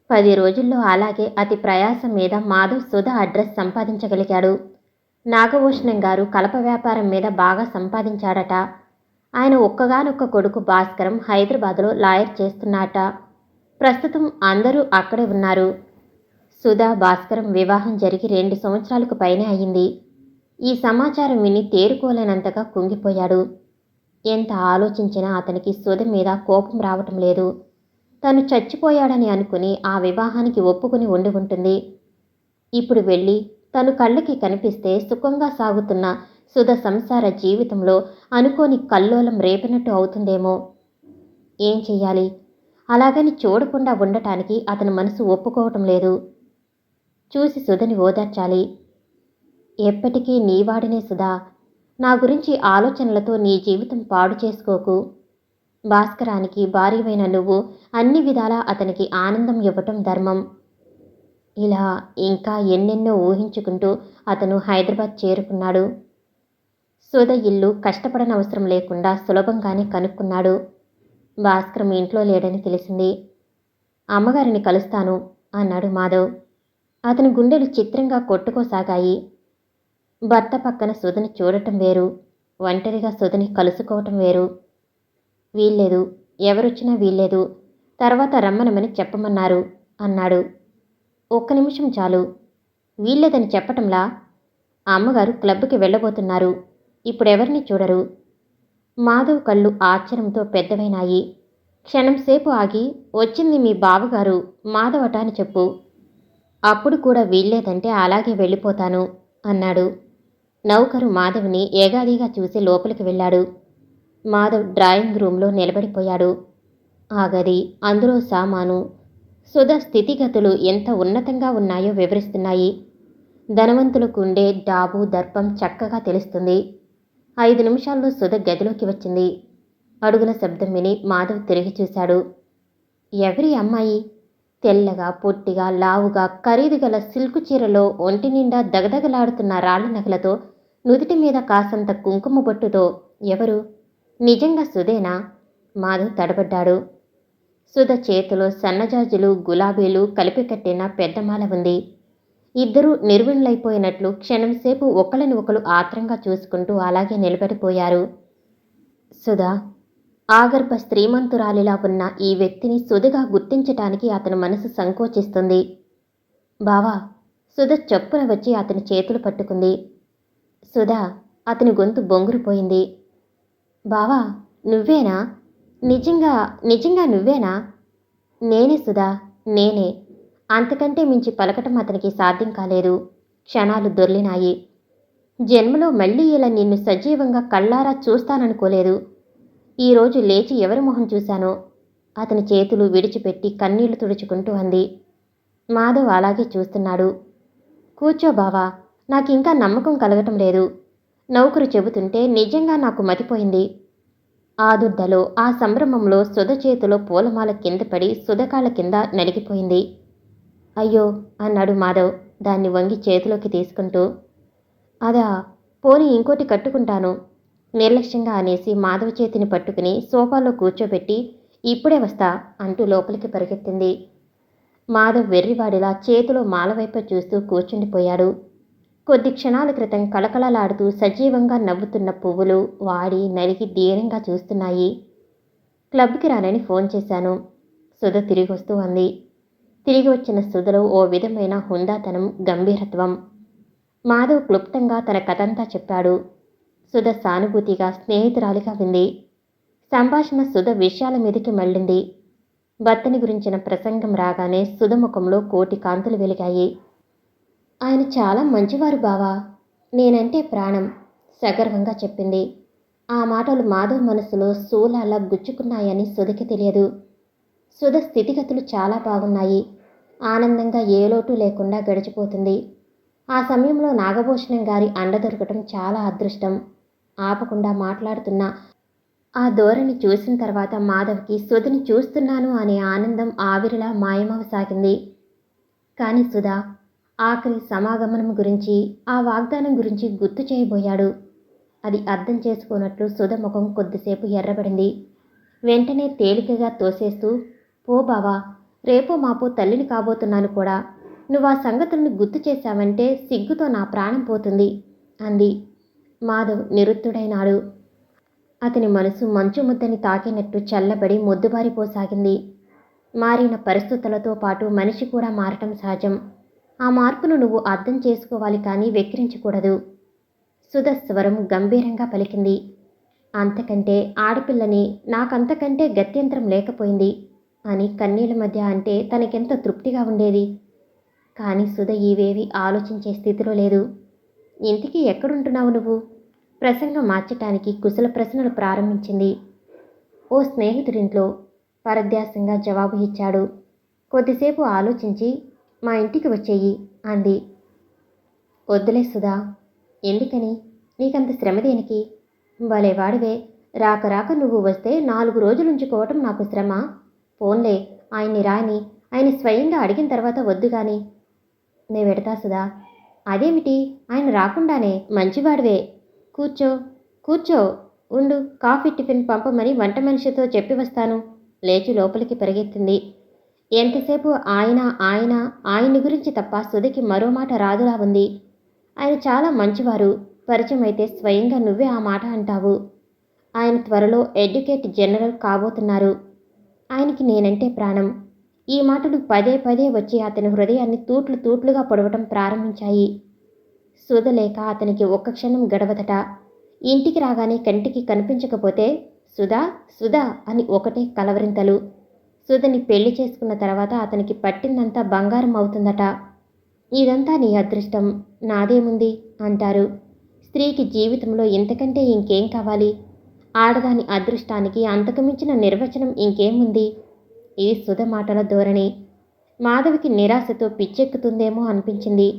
10 రోజుల్లో అలాగే అతి ప్రయాసం మీద మాధవ్ సుధ అడ్రస్ సంపాదించగలిగాడు. నాగభూషణం గారు కలప వ్యాపారం మీద బాగా సంపాదించాడట. ఆయన ఒక్కగానొక్క కొడుకు భాస్కరం హైదరాబాదులో లాయర్ చేస్తున్నాట. ప్రస్తుతం అందరూ అక్కడే ఉన్నారు. సుధా భాస్కరం వివాహం జరిగి 2 సంవత్సరాలకు పైనే అయింది. ఈ సమాచారం విని తేరుకోలేనంతగా కుంగిపోయాడు. ఎంత ఆలోచించినా అతనికి సుధ మీద కోపం రావటం లేదు. తను చచ్చిపోయాడని అనుకుని ఆ వివాహానికి ఒప్పుకుని ఉండి ఉంటుంది. ఇప్పుడు వెళ్ళి తను కళ్ళకి కనిపిస్తే సుఖంగా సాగుతున్న సుధ సంసార జీవితంలో అనుకోని కల్లోలం రేపినట్టు అవుతుందేమో. ఏం చెయ్యాలి? అలాగని చూడకుండా ఉండటానికి అతని మనసు ఒప్పుకోవటం లేదు. చూసి సుధని ఓదార్చాలి. ఎప్పటికీ నీవాడినే సుధా. నా గురించి ఆలోచనలతో నీ జీవితం పాడు చేసుకోకు. భాస్కరానికి భార్యవైన నువ్వు అన్ని విధాలా అతనికి ఆనందం ఇవ్వటం ధర్మం. ఇలా ఇంకా ఎన్నెన్నో ఊహించుకుంటూ అతను హైదరాబాద్ చేరుకున్నాడు. సుధ ఇల్లు కష్టపడనవసరం లేకుండా సులభంగానే కనుక్కున్నాడు. భాస్కరం ఇంట్లో లేడని తెలిసింది. అమ్మగారిని కలుస్తాను అన్నాడు మాధవ్. అతని గుండెలు చిత్రంగా కొట్టుకోసాగాయి. భర్త పక్కన సుధని చూడటం వేరు, ఒంటరిగా సుధని కలుసుకోవటం వేరు. వీల్లేదు, ఎవరొచ్చినా వీల్లేదు, తర్వాత రమ్మనమని చెప్పమన్నారు అన్నాడు. ఒక్క నిమిషం చాలు. వీల్లేదని చెప్పటంలా? అమ్మగారు క్లబ్కి వెళ్ళబోతున్నారు. ఇప్పుడెవరిని చూడరు. మాధవ్ కళ్ళు ఆశ్చర్యంతో పెద్దవైనాయి. క్షణంసేపు ఆగి, వచ్చింది మీ బావగారు మాధవట అని చెప్పు. అప్పుడు కూడా వీల్లేదంటే అలాగే వెళ్ళిపోతాను అన్నాడు. నౌకరు మాధవ్ని ఏగాదిగా చూసి లోపలికి వెళ్ళాడు. మాధవ్ డ్రాయింగ్ రూంలో నిలబడిపోయాడు. ఆ గది, అందులో సామాను, సుధ స్థితిగతులు ఎంత ఉన్నతంగా ఉన్నాయో వివరిస్తున్నాయి. ధనవంతులకు ఉండే డాబు దర్పం చక్కగా తెలుస్తుంది. 5 నిమిషాల్లో సుధ గదిలోకి వచ్చింది. అడుగుల శబ్దం విని మాధవ్ తిరిగి చూశాడు. ఎవరి అమ్మాయి? తెల్లగా, పొట్టిగా, లావుగా, ఖరీదుగల సిల్కు చీరలో ఒంటి నిండా దగదగలాడుతున్న రాళ్ల నగలతో, నుదిటి మీద కాసంత కుంకుమ బొట్టుతో ఎవరు? నిజంగా సుధేనా? మాధవ్ తడబడ్డాడు. సుధ చేతిలో సన్నజాజులు, గులాబీలు కలిపి కట్టిన పెద్దమాల ఉంది. ఇద్దరూ నిర్విణ్లైపోయినట్లు క్షణంసేపు ఒకళ్ళని ఒకరు ఆత్రంగా చూసుకుంటూ అలాగే నిలబడిపోయారు. సుధా, ఆగర్భ శ్రీమంతురాలిలా ఉన్న ఈ వ్యక్తిని సుధగా గుర్తించటానికి అతని మనసు సంకోచిస్తుంది. బావా, సుధ చప్పున వచ్చి అతని చేతులు పట్టుకుంది. సుధా, అతని గొంతు బొంగురుపోయింది. బావా, నువ్వేనా? నిజంగా నిజంగా నువ్వేనా? నేనే సుధా, నేనే. అంతకంటే మించి పలకటం అతనికి సాధ్యం కాలేదు. క్షణాలు దొర్లినాయి. జన్మలో మళ్ళీ ఇలా నిన్ను సజీవంగా కళ్ళారా చూస్తాననుకోలేదు. ఈరోజు లేచి ఎవరి మొహం చూశానో. అతని చేతులు విడిచిపెట్టి కన్నీళ్లు తుడుచుకుంటూ అంది. మాధవ్ అలాగే చూస్తున్నాడు. కూర్చో బావా, నాకింకా నమ్మకం కలగటం లేదు. నౌకరు చెబుతుంటే నిజంగా నాకు మతిపోయింది. ఆదుర్దలో, ఆ సంభ్రమంలో సుధ చేతిలో పూలమాల కింద పడి సుధకాళ్ళ కింద నలిగిపోయింది. అయ్యో అన్నాడు మాధవ్ దాన్ని వంగి చేతిలోకి తీసుకుంటూ. అదా, పోనీ ఇంకోటి కట్టుకుంటాను నిర్లక్ష్యంగా అనేసి మాధవ్ చేతిని పట్టుకుని సోఫాలో కూర్చోబెట్టి ఇప్పుడే వస్తా అంటూ లోపలికి పరిగెత్తింది. మాధవ్ వెర్రివాడిలా చేతిలో మాలవైపు చూస్తూ కూర్చుండిపోయాడు. కొద్ది క్షణాల క్రితం కళకళలాడుతూ సజీవంగా నవ్వుతున్న పువ్వులు వాడి నలిగి దీనంగా చూస్తున్నాయి. క్లబ్కి రానని ఫోన్ చేశాను. సుధ తిరిగి వస్తూ అంది. తిరిగి వచ్చిన సుధలో ఓ విధమైన హుందాతనం, గంభీరత్వం. మాధవ్ క్లుప్తంగా తన కథంతా చెప్పాడు. సుధ సానుభూతిగా, స్నేహితురాలిగా వింది. సంభాషణ సుధ విషయాల మీదకి మళ్ళింది. భర్తని గురించిన ప్రసంగం రాగానే సుధ ముఖంలో కోటి కాంతులు వెలిగాయి. ఆయన చాలా మంచివారు బావా, నేనంటే ప్రాణం సగర్వంగా చెప్పింది. ఆ మాటలు మాధవ్ మనసులో శూలాలా గుచ్చుకున్నాయని సుధకి తెలియదు. సుధ స్థితిగతులు చాలా బాగున్నాయి. ఆనందంగా ఏ లోటు లేకుండా గడిచిపోతుంది. ఆ సమయంలో నాగభూషణం గారి అండ దొరకటం చాలా అదృష్టం. ఆపకుండా మాట్లాడుతున్న ఆ ధోరణి చూసిన తర్వాత మాధవ్కి సుధని చూస్తున్నాను అనే ఆనందం ఆవిరిలా మాయమవసాగింది. కానీ సుధా, ఆఖరి సమాగమనం గురించి, ఆ వాగ్దానం గురించి గుర్తు చేయబోయాడు. అది అర్థం చేసుకోనట్లు సుధ ముఖం కొద్దిసేపు ఎర్రబడింది. వెంటనే తేలికగా తోసేస్తూ, పో బావా, రేపో మాపో తల్లిని కాబోతున్నాను కూడా. నువ్వు ఆ సంగతులను గుర్తు చేశావంటే సిగ్గుతో నా ప్రాణం పోతుంది అంది. మాధవ్ నిరుత్తుడైనాడు. అతని మనసు మంచు ముద్దని తాకినట్టు చల్లబడి మొద్దుబారిపోసాగింది. మారిన పరిస్థితులతో పాటు మనిషి కూడా మారటం సహజం. ఆ మార్పును నువ్వు అర్థం చేసుకోవాలి కానీ వెక్కిరించకూడదు. సుధ స్వరం గంభీరంగా పలికింది. అంతకంటే ఆడపిల్లని నాకంతకంటే గత్యంతరం లేకపోయింది అని కన్నీళ్ల మధ్య అంటే తనకెంత తృప్తిగా ఉండేది. కానీ సుధ ఇవేవి ఆలోచించే స్థితిలో లేదు. ఇంటికి ఎక్కడుంటున్నావు నువ్వు? ప్రసంగం మార్చటానికి కుశల ప్రశ్నలు ప్రారంభించింది. ఓ స్నేహితుడింట్లో పరధ్యాసంగా జవాబు ఇచ్చాడు. కొద్దిసేపు ఆలోచించి మా ఇంటికి వచ్చేయి అంది. వద్దులే సుధా. ఎందుకని? నీకంత శ్రమ దేనికి? భలేవాడివే. రాక రాక నువ్వు వస్తే 4 రోజులుంచుకోవటం నాకు శ్రమ. పోన్లే, ఆయన్ని రాని, ఆయన స్వయంగా అడిగిన తర్వాత వద్దు గాని. నే వెడతా సుధా. అదేమిటి? ఆయన రాకుండానే? మంచివాడివే. కూర్చో కూర్చో. ఉండు, కాఫీ టిఫిన్ పంపమని వంట మనిషితో చెప్పి వస్తాను. లేచి లోపలికి పరిగెత్తింది. ఎంతసేపు ఆయన ఆయన ఆయన్ని గురించి తప్ప సుధకి మరో మాట రాదులా ఉంది. ఆయన చాలా మంచివారు. పరిచయం అయితే స్వయంగా నువ్వే ఆ మాట అంటావు. ఆయన త్వరలో అడ్వకేట్ జనరల్ కాబోతున్నారు. ఆయనకి నేనంటే ప్రాణం. ఈ మాటలు పదే పదే వచ్చి అతని హృదయాన్ని తూట్లు తూట్లుగా పొడవటం ప్రారంభించాయి. సుధ లేక అతనికి ఒక్క క్షణం గడవదట. ఇంటికి రాగానే కంటికి కనిపించకపోతే సుధా సుధా అని ఒకటే కలవరింతలు. సుధని పెళ్లి చేసుకున్న తర్వాత అతనికి పట్టిందంతా బంగారం అవుతుందట. ఇదంతా నీ అదృష్టం, నాదేముంది అంటారు. స్త్రీకి జీవితంలో ఇంతకంటే ఇంకేం కావాలి? ఆడదాని అదృష్టానికి అంతకుమించిన నిర్వచనం ఇంకేముంది? ఇది సుధ మాటల ధోరణి. మాధవికి నిరాశతో పిచ్చెక్కుతుందేమో అనిపించింది.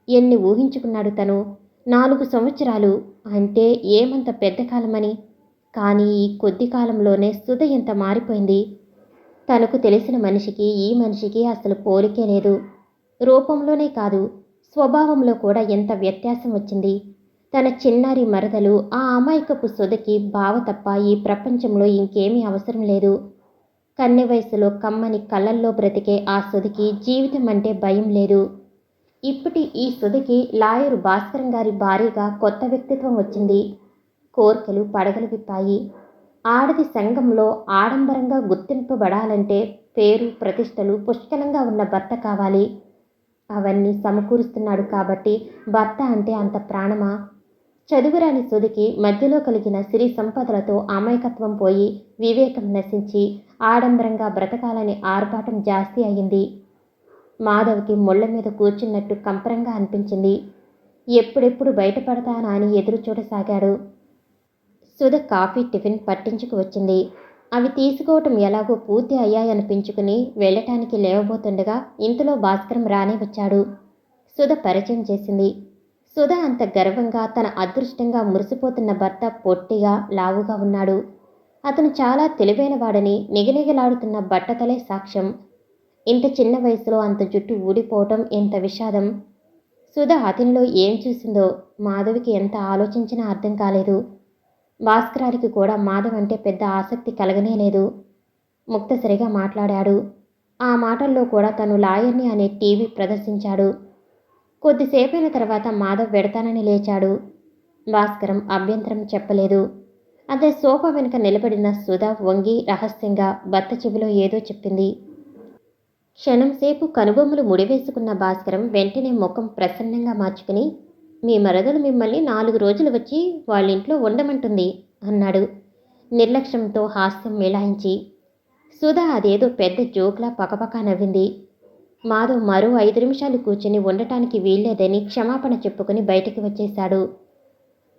ఎన్ని ఊహించుకున్నాడు తను? 4 సంవత్సరాలు అంటే ఏమంత పెద్ద కాలమని. కానీ ఈ కొద్ది కాలంలోనే సుధ ఎంత మారిపోయింది. తనకు తెలిసిన మనిషికి ఈ మనిషికి అసలు పోలికే లేదు. రూపంలోనే కాదు, స్వభావంలో కూడా ఎంత వ్యత్యాసం వచ్చింది. తన చిన్నారి మరదలు ఆ అమాయకపు సుధకి బావ తప్ప ఈ ప్రపంచంలో ఇంకేమీ అవసరం లేదు. కన్నె వయసులో కమ్మని కళ్ళల్లో బ్రతికే ఆ సుధకి జీవితం అంటే భయం లేదు. ఇప్పటి ఈ సుధకి లాయరు భాస్కరం గారి భార్యగా కొత్త వ్యక్తిత్వం వచ్చింది. కోర్కెలు పడగలు విప్పాయి. ఆడది సంఘంలో ఆడంబరంగా గుర్తింపబడాలంటే పేరు ప్రతిష్టలు పుష్కలంగా ఉన్న భర్త కావాలి. అవన్నీ సమకూరుస్తున్నాడు కాబట్టి భర్త అంటే అంత ప్రాణమా? చదువురాని సుధకి మధ్యలో కలిగిన సిరి సంపదలతో అమాయకత్వం పోయి వివేకం నశించి ఆడంబరంగా బ్రతకాలని ఆర్భాటం జాస్తి అయ్యింది. మాధవ్కి ముళ్ళ మీద కూర్చున్నట్టు కంపరంగా అనిపించింది. ఎప్పుడెప్పుడు బయటపడతానా అని ఎదురు చూడసాగాడు. సుధ కాఫీ టిఫిన్ పట్టించుకు వచ్చింది. అవి తీసుకోవటం ఎలాగో పూర్తి అయ్యాయనిపించుకుని వెళ్ళటానికి లేవబోతుండగా ఇంతలో భాస్కరం రానే వచ్చాడు. సుధ పరిచయం చేసింది. సుధ అంత గర్వంగా తన అదృష్టంగా మురిసిపోతున్న భర్త పొట్టిగా లావుగా ఉన్నాడు. అతను చాలా తెలివైన వాడని నిగనిగలాడుతున్న బట్టతలే సాక్ష్యం. ఇంత చిన్న వయసులో అంత జుట్టు ఊడిపోవటం ఎంత విషాదం. సుధ అతనిలో ఏం చూసిందో మాధవికి ఎంత ఆలోచించినా అర్థం కాలేదు. భాస్కరానికి కూడా మాధవ్ అంటే పెద్ద ఆసక్తి కలగనే లేదు. ముక్తసరిగా మాట్లాడాడు. ఆ మాటల్లో కూడా తను లాయర్ని అనే టీవీ ప్రదర్శించాడు. కొద్దిసేపైన తర్వాత మాధవ్ వెడతానని లేచాడు. భాస్కరం అభ్యంతరం చెప్పలేదు. అదే సోఫా వెనుక నిలబడిన సుధ వంగి రహస్యంగా భర్త చెవిలో ఏదో చెప్పింది. క్షణంసేపు కనుబొమ్మలు ముడివేసుకున్న భాస్కరం వెంటనే ముఖం ప్రసన్నంగా మార్చుకుని, మీ మరదలు మిమ్మల్ని 4 రోజులు వచ్చి వాళ్ళింట్లో ఉండమంటుంది అన్నాడు నిర్లక్ష్యంతో హాస్యం మిళాయించి. సుధ అదేదో పెద్ద జోక్లా పకపకా నవ్వింది. మాధవ్ మరో 5 నిమిషాలు కూర్చుని ఉండటానికి వీల్లేదని క్షమాపణ చెప్పుకుని బయటికి వచ్చేశాడు.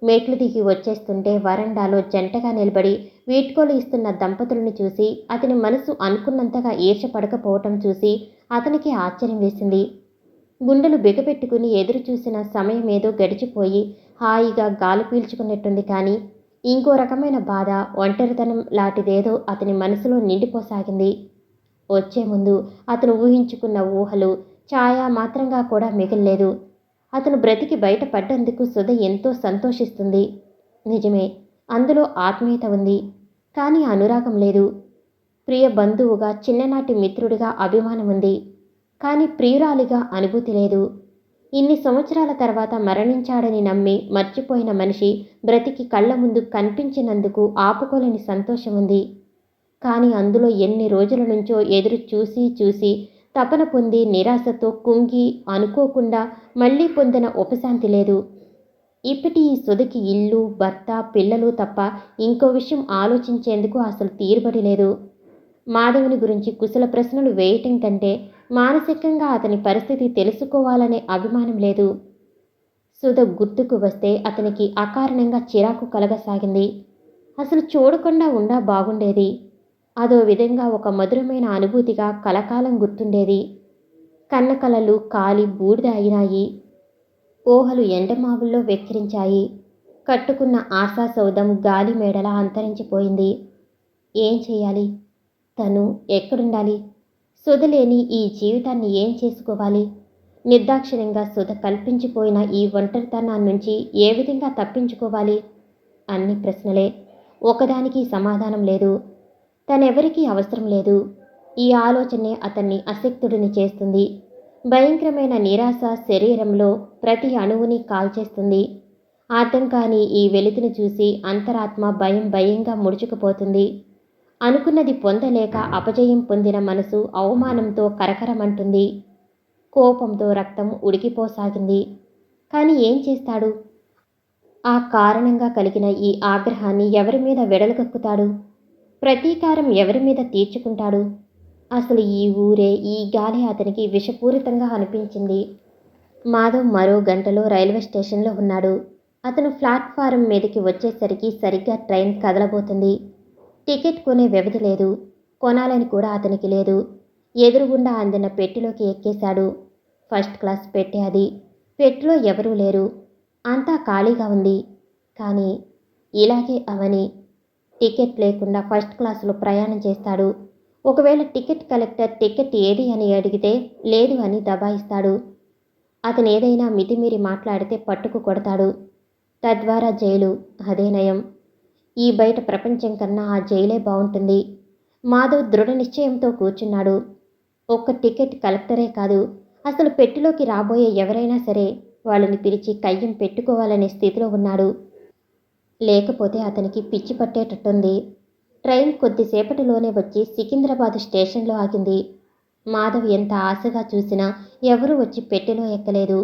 మెట్లు దిగి వచ్చేస్తుంటే వరండాలో జంటగా నిలబడి వీడ్కోలు ఇస్తున్న దంపతులను చూసి అతని మనసు అనుకున్నంతగా ఈర్షపడకపోవటం చూసి అతనికి ఆశ్చర్యం వేసింది. గుండెలు బిగపెట్టుకుని ఎదురు చూసిన సమయమేదో గడిచిపోయి హాయిగా గాలి పీల్చుకున్నట్టుంది. కానీ ఇంకో రకమైన బాధ, ఒంటరితనం లాంటిదేదో అతని మనసులో నిండిపోసాగింది. వచ్చే ముందు అతను ఊహించుకున్న ఊహలు ఛాయా మాత్రంగా కూడా మిగిల్లేదు. అతను బ్రతికి బయటపడ్డందుకు సుధ ఎంతో సంతోషిస్తుంది. నిజమే, అందులో ఆత్మీయత ఉంది. కానీ అనురాగం లేదు. ప్రియ బంధువుగా, చిన్ననాటి మిత్రుడిగా అభిమానం ఉంది. కానీ ప్రియురాలిగా అనుభూతి లేదు. ఇన్ని సంవత్సరాల తర్వాత మరణించాడని నమ్మి మర్చిపోయిన మనిషి బ్రతికి కళ్ళ ముందు కనిపించినందుకు ఆపుకోలేని సంతోషం ఉంది. కానీ అందులో ఎన్ని రోజుల నుంచో ఎదురు చూసి చూసి తపన పొంది నిరాశతో కుంగి అనుకోకుండా మళ్ళీ పొందిన ఉపశాంతి లేదు. ఇప్పటి ఈ సుధకి ఇల్లు, భర్త, పిల్లలు తప్ప ఇంకో విషయం ఆలోచించేందుకు అసలు తీరుబడి లేదు. మాధవుని గురించి కుశల ప్రశ్నలు వేయటం కంటే మానసికంగా అతని పరిస్థితి తెలుసుకోవాలనే అభిమానం లేదు. సుధ గుర్తుకు వస్తే అతనికి అకారణంగా చిరాకు కలగసాగింది. అసలు చూడకుండా ఉండా బాగుండేది. అదో విధంగా ఒక మధురమైన అనుభూతిగా కలకాలం గుర్తుండేది. కన్నకలలు కాలి బూడిద అయినాయి. ఊహలు ఎండమావుల్లో వెక్కిరించాయి. కట్టుకున్న ఆశా సౌధం గాలి మేడలా అంతరించిపోయింది. ఏం చెయ్యాలి? తను ఎక్కడుండాలి? సుధ లేని ఈ జీవితాన్ని ఏం చేసుకోవాలి? నిర్దాక్షిణ్యంగా సుధ కల్పించిపోయిన ఈ ఒంటరితనాన్నించి ఏ విధంగా తప్పించుకోవాలి? అన్ని ప్రశ్నలే. ఒకదానికి సమాధానం లేదు. తనెవరికీ అవసరం లేదు. ఈ ఆలోచనే అతన్ని అశక్తుడిని చేస్తుంది. భయంకరమైన నిరాశ శరీరంలో ప్రతి అణువుని కాల్చేస్తుంది. అర్థం కాని ఈ వెలుతుని చూసి అంతరాత్మ భయం భయంగా ముడుచుకుపోతుంది. అనుకున్నది పొందలేక అపజయం పొందిన మనసు అవమానంతో కరకరమంటుంది. కోపంతో రక్తం ఉడికిపోసాగింది. కానీ ఏం చేస్తాడు? ఆ కారణంగా కలిగిన ఈ ఆగ్రహాన్ని ఎవరి మీద వెడలుగక్కుతాడు? ప్రతీకారం ఎవరి మీద తీర్చుకుంటాడు? అసలు ఈ ఊరే, ఈ గాలి అతనికి విషపూరితంగా అనిపించింది. మాధవ్ మరో గంటలో రైల్వే స్టేషన్లో ఉన్నాడు. అతను ప్లాట్ఫారం మీదకి వచ్చేసరికి సరిగ్గా ట్రైన్ కదలబోతుంది. టికెట్ కొనే వ్యవధి లేదు. కొనాలని కూడా అతనికి లేదు. ఎదురుగుండా అందిన పెట్టెలోకి ఎక్కేశాడు. ఫస్ట్ క్లాస్ పెట్టె అది. పెట్టెలో ఎవరూ లేరు. అంతా ఖాళీగా ఉంది. కానీ ఇలాగే అవని టికెట్ లేకుండా ఫస్ట్ క్లాసులో ప్రయాణం చేస్తాడు. ఒకవేళ టికెట్ కలెక్టర్ టికెట్ ఏది అని అడిగితే లేదు అని దబాయిస్తాడు. అతను ఏదైనా మితిమీరి మాట్లాడితే పట్టుకు కొడతాడు. తద్వారా జైలు. అదే నయం. ఈ బయట ప్రపంచం కన్నా ఆ జైలే బాగుంటుంది. మాధవ్ దృఢ నిశ్చయంతో కూర్చున్నాడు. ఒక్క టికెట్ కలెక్టరే కాదు, అసలు పెట్టెలోకి రాబోయే ఎవరైనా సరే వాళ్ళని పిలిచి కయ్యం పెట్టుకోవాలనే స్థితిలో ఉన్నాడు. లేకపోతే అతనికి పిచ్చి పట్టేటట్టుంది. ట్రైన్ కొద్దిసేపటిలోనే వచ్చి సికింద్రాబాద్ స్టేషన్లో ఆగింది. మాధవ్ ఎంత ఆశగా చూసినా ఎవరూ వచ్చి పెట్టెలో ఎక్కలేదు.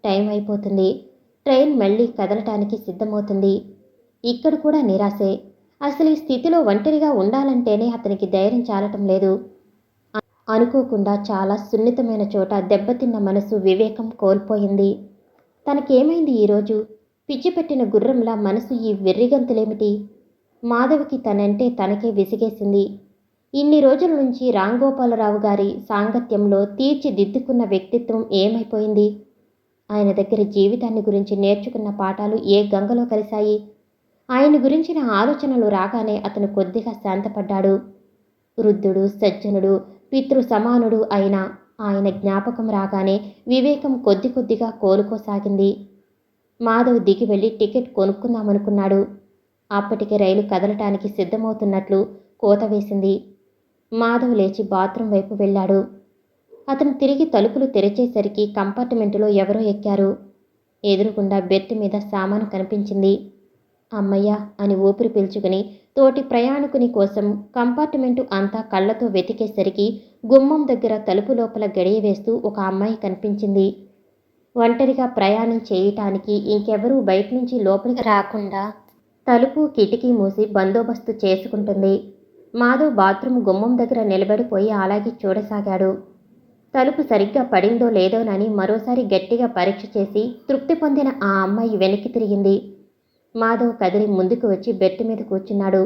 టైం అయిపోతుంది. ట్రైన్ మళ్ళీ కదలటానికి సిద్ధమవుతుంది. ఇక్కడ కూడా నిరాశే. అసలు ఈ స్థితిలో ఒంటరిగా ఉండాలంటేనే అతనికి ధైర్యం చాలటం లేదు. అనుకోకుండా చాలా సున్నితమైన చోట దెబ్బతిన్న మనసు వివేకం కోల్పోయింది. తనకేమైంది ఈరోజు? పిచ్చిపెట్టిన గుర్రంలా మనసు ఈ వెర్రిగంతులేమిటి? మాధవ్కి తనంటే తనకే విసిగేసింది. ఇన్ని రోజుల నుంచి రాంగోపాలరావు గారి సాంగత్యంలో తీర్చిదిద్దుకున్న వ్యక్తిత్వం ఏమైపోయింది? ఆయన దగ్గర జీవితాన్ని గురించి నేర్చుకున్న పాఠాలు ఏ గంగలో కలిశాయి? ఆయన గురించిన ఆలోచనలు రాగానే అతను కొద్దిగా శాంతపడ్డాడు. వృద్ధుడు, సజ్జనుడు, పితృ సమానుడు అయిన ఆయన జ్ఞాపకం రాగానే వివేకం కొద్ది కొద్దిగా కోలుకోసాగింది. మాధవ్ దిగి వెళ్ళి టికెట్ కొనుక్కుందామనుకున్నాడు. అప్పటికే రైలు కదలటానికి సిద్ధమవుతున్నట్లు కోత వేసింది. మాధవ్ లేచి బాత్రూం వైపు వెళ్ళాడు. అతను తిరిగి తలుపులు తెరిచేసరికి కంపార్ట్మెంటులో ఎవరో ఎక్కారు. ఎదురుగుండా బెర్త్ మీద సామాను కనిపించింది. అమ్మయ్య అని ఊపిరి పీల్చుకుని తోటి ప్రయాణికుని కోసం కంపార్ట్మెంటు అంతా కళ్ళతో వెతికేసరికి గుమ్మం దగ్గర తలుపు లోపల గడియ వేస్తూ ఒక అమ్మాయి కనిపించింది. ఒంటరిగా ప్రయాణం చేయటానికి ఇంకెవరూ బయట నుంచి లోపలికి రాకుండా తలుపు కిటికీ మూసి బందోబస్తు చేసుకుంటుంది. మాధవ్ బాత్రూమ్ గుమ్మం దగ్గర నిలబడిపోయి అలాగే చూడసాగాడు. తలుపు సరిగ్గా పడిందో లేదోనని మరోసారి గట్టిగా పరీక్ష చేసి తృప్తి పొందిన ఆ అమ్మాయి వెనక్కి తిరిగింది. మాధవ్ కదిలి ముందుకు వచ్చి బెర్త్ మీద కూర్చున్నాడు.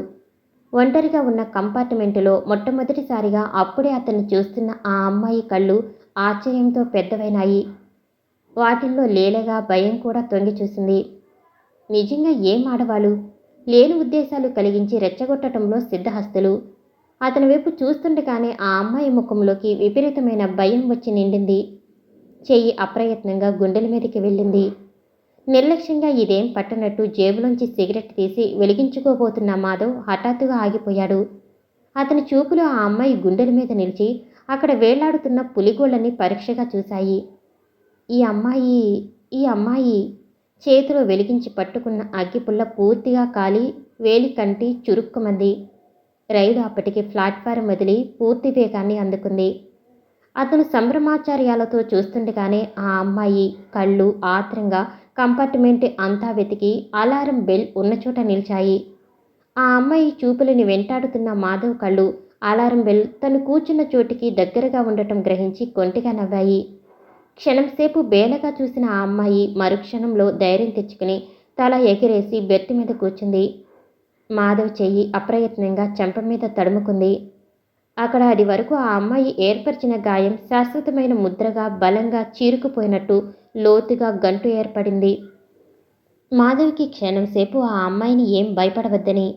ఒంటరిగా ఉన్న కంపార్ట్మెంటులో మొట్టమొదటిసారిగా అప్పుడే అతన్ని చూస్తున్న ఆ అమ్మాయి కళ్ళు ఆశ్చర్యంతో పెద్దవైనాయి. వాటిల్లో లీలగా భయం కూడా తొంగి చూసింది. నిజంగా ఏం ఆడవాళ్ళు! లేని ఉద్దేశాలు కలిగించి రెచ్చగొట్టడంలో సిద్ధహస్తులు. అతని వైపు చూస్తుండగానే ఆ అమ్మాయి ముఖంలోకి విపరీతమైన భయం వచ్చి నిండింది. చెయ్యి అప్రయత్నంగా గుండెల మీదకి వెళ్ళింది. నిర్లక్ష్యంగా ఇదేం పట్టనట్టు జేబులోంచి సిగరెట్ తీసి వెలిగించుకోబోతున్న మాధవ్ హఠాత్తుగా ఆగిపోయాడు. అతని చూపులు ఆ అమ్మాయి గుండెల మీద నిలిచి అక్కడ వేలాడుతున్న పులిగోళ్ళని పరీక్షగా చూశాయి. ఈ అమ్మాయి ఈ అమ్మాయి చేతిలో వెలిగించి పట్టుకున్న అగ్గిపుల్ల పూర్తిగా కాలి వేలి కంటి చురుక్కుమంది. రైలు అప్పటికి ప్లాట్ఫారం వదిలి పూర్తి వేగాన్ని అందుకుంది. అతను సంభ్రమాచార్యాలతో చూస్తుండగానే ఆ అమ్మాయి కళ్ళు ఆత్రంగా కంపార్ట్మెంట్ అంతా వెతికి అలారం బెల్ ఉన్న చోట నిలిచాయి. ఆ అమ్మాయి చూపులని వెంటాడుతున్న మాధవ్ కళ్ళు అలారం బెల్ తను కూర్చున్న చోటికి దగ్గరగా ఉండటం గ్రహించి కొంటిగా నవ్వాయి. క్షణంసేపు బేలగా చూసిన ఆ అమ్మాయి మరుక్షణంలో ధైర్యం తెచ్చుకుని తల ఎగిరేసి బెర్త్ మీద కూర్చుంది. మాధవ్ చెయ్యి అప్రయత్నంగా చెంప మీద తడుముకుంది. అక్కడ అది వరకు ఆ అమ్మాయి ఏర్పరిచిన గాయం శాశ్వతమైన ముద్రగా బలంగా చీరుకుపోయినట్టు లోతుగా గంటు ఏర్పడింది. మాధవికి క్షణంసేపు ఆ అమ్మాయిని ఏం భయపడవద్దని,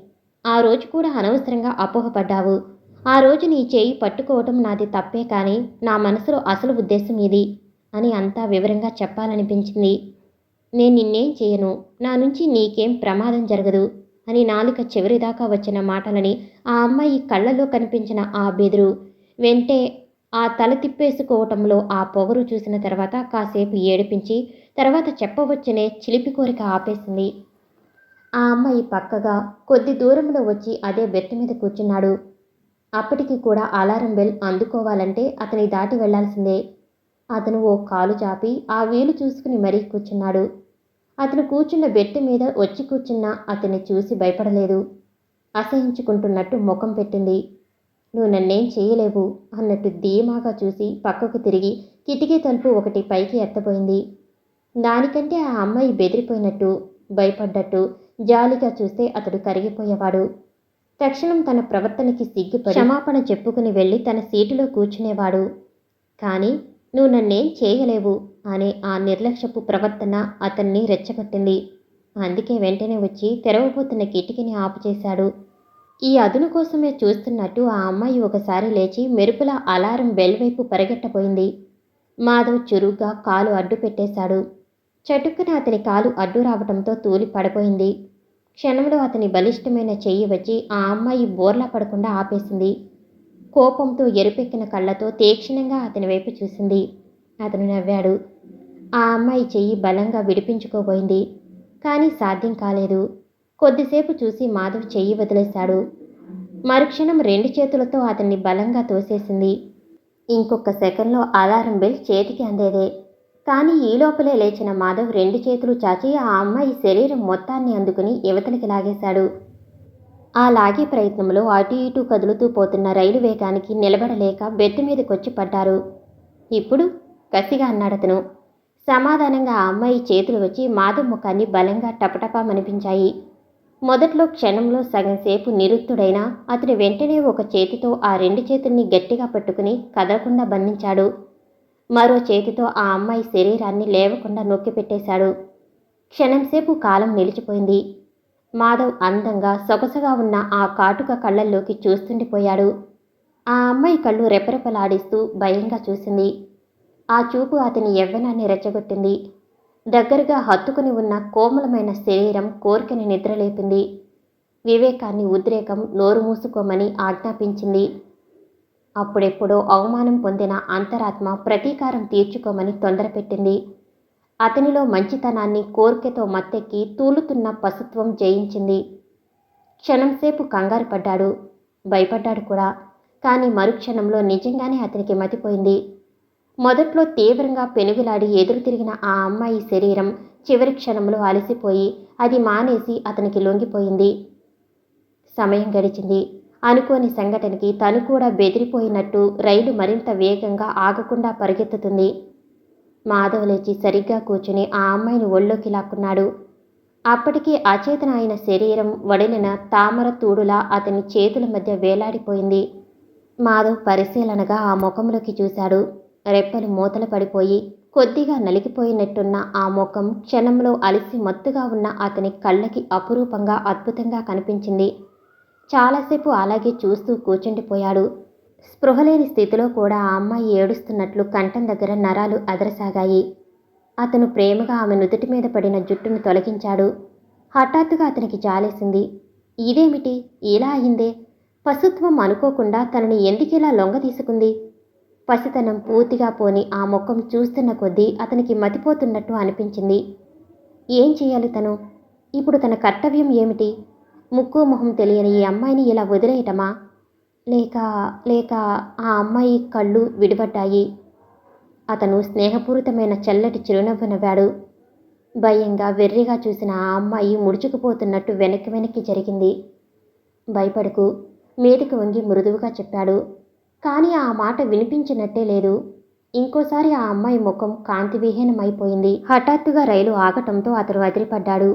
ఆ రోజు కూడా అనవసరంగా అపోహపడ్డావు, ఆ రోజు నీ చేయి పట్టుకోవటం నాది తప్పే కానీ నా మనసులో అసలు ఉద్దేశం ఇది అని అంతా వివరంగా చెప్పాలనిపించింది. నేను నిన్నేం చేయను, నా నుంచి నీకేం ప్రమాదం జరగదు అని నాలుక చివరిదాకా వచ్చిన మాటలని ఆ అమ్మాయి కళ్ళల్లో కనిపించిన ఆ బెదురు, వెంటే ఆ తల తిప్పేసుకోవటంలో ఆ పొగరు చూసిన తర్వాత కాసేపు ఏడిపించి తర్వాత చెప్పవచ్చనే చిలిపి కోరిక ఆపేసింది. ఆ అమ్మాయి పక్కగా కొద్ది దూరంలో వచ్చి అదే బెర్త్ మీద కూర్చున్నాడు. అప్పటికి కూడా అలారం బెల్ అందుకోవాలంటే అతని దాటి వెళ్లాల్సిందే. అతను ఓ కాలు చాపి ఆ వీలు చూసుకుని మరీ కూర్చున్నాడు. అతను కూర్చున్న బెర్త్ మీద వచ్చి కూర్చున్నా అతన్ని చూసి భయపడలేదు. అసహించుకుంటున్నట్టు ముఖం పెట్టింది. నువ్వు నన్నేం చేయలేవు అన్నట్టు ధీమాగా చూసి పక్కకు తిరిగి కిటికీ తలుపు ఒకటి పైకి ఎత్తబోయింది. దానికంటే ఆ అమ్మాయి బెదిరిపోయినట్టు, భయపడ్డట్టు జాలిగా చూస్తే అతడు కరిగిపోయేవాడు. తక్షణం తన ప్రవర్తనకి సిగ్గుపడి క్షమాపణ చెప్పుకుని వెళ్ళి తన సీటులో కూర్చునేవాడు. కానీ నువ్వు నన్నేం చేయలేవు అనే ఆ నిర్లక్ష్యపు ప్రవర్తన అతన్ని రెచ్చగొట్టింది. అందుకే వెంటనే వచ్చి తెరవబోతున్న కిటికీని ఆపుచేశాడు. ఈ అదును కోసమే చూస్తున్నట్టు ఆ అమ్మాయి ఒకసారి లేచి మెరుపుల అలారం బెల్ వైపు పరిగెట్టబోయింది. మాధవ్ చురుగ్గా కాలు అడ్డు పెట్టేశాడు. చటుక్కున అతని కాలు అడ్డు రావటంతో తూలి పడిపోయింది. క్షణంలో అతని బలిష్టమైన చెయ్యి వచ్చి ఆ అమ్మాయి బోర్లా పడకుండా ఆపేసింది. కోపంతో ఎరుపెక్కిన కళ్ళతో తీక్షణంగా అతని వైపు చూసింది. అతను నవ్వాడు. ఆ అమ్మాయి చెయ్యి బలంగా విడిపించుకోబోయింది. కానీ సాధ్యం కాలేదు. కొద్దిసేపు చూసి మాధవ్ చెయ్యి వదిలేశాడు. మరుక్షణం రెండు చేతులతో అతన్ని బలంగా తోసేసింది. ఇంకొక సెకండ్లో అలారం బెల్ చేతికి అందేదే. కానీ ఈ లోపలే లేచిన మాధవ్ రెండు చేతులు చాచి ఆ అమ్మాయి శరీరం మొత్తాన్ని అందుకుని యువతలకి లాగేశాడు. ఆ లాగే ప్రయత్నంలో అటు ఇటు కదులుతూ పోతున్న రైలు వేగానికి నిలబడలేక బెర్త్ మీదకొచ్చి పడ్డారు. ఇప్పుడు కసిగా అన్నాడతను. సమాధానంగా ఆ అమ్మాయి చేతులు వచ్చి మాధవ్ ముఖాన్ని బలంగా టపటపామనిపించాయి. మొదట్లో క్షణంలో సగంసేపు నిరుత్తుడైనా అతను వెంటనే ఒక చేతితో ఆ రెండు చేతుల్ని గట్టిగా పట్టుకుని కదలకుండా బంధించాడు. మరో చేతితో ఆ అమ్మాయి శరీరాన్ని లేవకుండా నొక్కిపెట్టేశాడు. క్షణంసేపు కాలం నిలిచిపోయింది. మాధవ్ అందంగా సొగసుగా ఉన్న ఆ కాటుక కళ్ళల్లోకి చూస్తుండిపోయాడు. ఆ అమ్మాయి కళ్ళు రెపరెపలాడిస్తూ భయంగా చూసింది. ఆ చూపు అతని యవ్వనాన్ని రెచ్చగొట్టింది. దగ్గరగా హత్తుకుని ఉన్న కోమలమైన శరీరం కోరికని నిద్రలేపింది. వివేకాన్ని ఉద్రేకం నోరు మూసుకోమని ఆజ్ఞాపించింది. అప్పుడెప్పుడో అవమానం పొందిన అంతరాత్మ ప్రతీకారం తీర్చుకోమని తొందరపెట్టింది. అతనిలో మంచితనాన్ని కోరికతో మత్తెక్కి తూలుతున్న పశుత్వం జయించింది. క్షణంసేపు కంగారు పడ్డాడు, భయపడ్డాడు కూడా. కానీ మరుక్షణంలో నిజంగానే అతనికి మతిపోయింది. మొదట్లో తీవ్రంగా పెనుగులాడి ఎదురు తిరిగిన ఆ అమ్మాయి శరీరం చివరి క్షణంలో అలసిపోయి అది మానేసి అతనికి లొంగిపోయింది. సమయం గడిచింది. అనుకోని సంఘటనకి తను కూడా బెదిరిపోయినట్టు రైలు మరింత వేగంగా ఆగకుండా పరిగెత్తుతుంది. మాధవ్ లేచి సరిగ్గా కూర్చుని ఆ అమ్మాయిని ఒళ్ళోకి లాక్కున్నాడు. అప్పటికే అచేతన అయిన శరీరం వడిలిన తామర తూడులా అతని చేతుల మధ్య వేలాడిపోయింది. మాధవ్ పరిశీలనగా ఆ ముఖంలోకి చూశాడు. రెప్పలు మూతలు పడిపోయి కొద్దిగా నలిగిపోయినట్టున్న ఆ ముఖం క్షణంలో అలిసి మత్తుగా ఉన్న అతని కళ్ళకి అపురూపంగా అద్భుతంగా కనిపించింది. చాలాసేపు అలాగే చూస్తూ కూర్చుండిపోయాడు. స్పృహలేని స్థితిలో కూడా ఆ అమ్మాయి ఏడుస్తున్నట్లు కంఠం దగ్గర నరాలు అదరసాగాయి. అతను ప్రేమగా ఆమె నుదుటి మీద పడిన జుట్టును తొలగించాడు. హఠాత్తుగా అతనికి జాలేసింది. ఇదేమిటి ఇలా అయిందే? పశుత్వం అనుకోకుండా తనని ఎందుకిలా లొంగ తీసుకుంది? పసితనం పూర్తిగా పోని ఆ ముఖం చూస్తున్న కొద్దీ అతనికి మతిపోతున్నట్టు అనిపించింది. ఏం చెయ్యాలి తను? ఇప్పుడు తన కర్తవ్యం ఏమిటి? ముక్కు మొహం తెలియని ఈ అమ్మాయిని ఇలా వదిలేయటమా? లేక లేక ఆ అమ్మాయి కళ్ళు విడిపడ్డాయి. అతను స్నేహపూరితమైన చల్లటి చిరునవ్వు నవ్వాడు. భయంగా వెర్రిగా చూసిన ఆ అమ్మాయి ముడుచుకుపోతున్నట్టు వెనక్కి వెనక్కి జరిగింది. భయపడకు, మీదికి వంగి మృదువుగా చెప్పాడు. కానీ ఆ మాట వినిపించినట్టే లేదు. ఇంకోసారి ఆ అమ్మాయి ముఖం కాంతివిహీనమైపోయింది. హఠాత్తుగా రైలు ఆగటంతో అతడు అదిరిపడ్డాడు.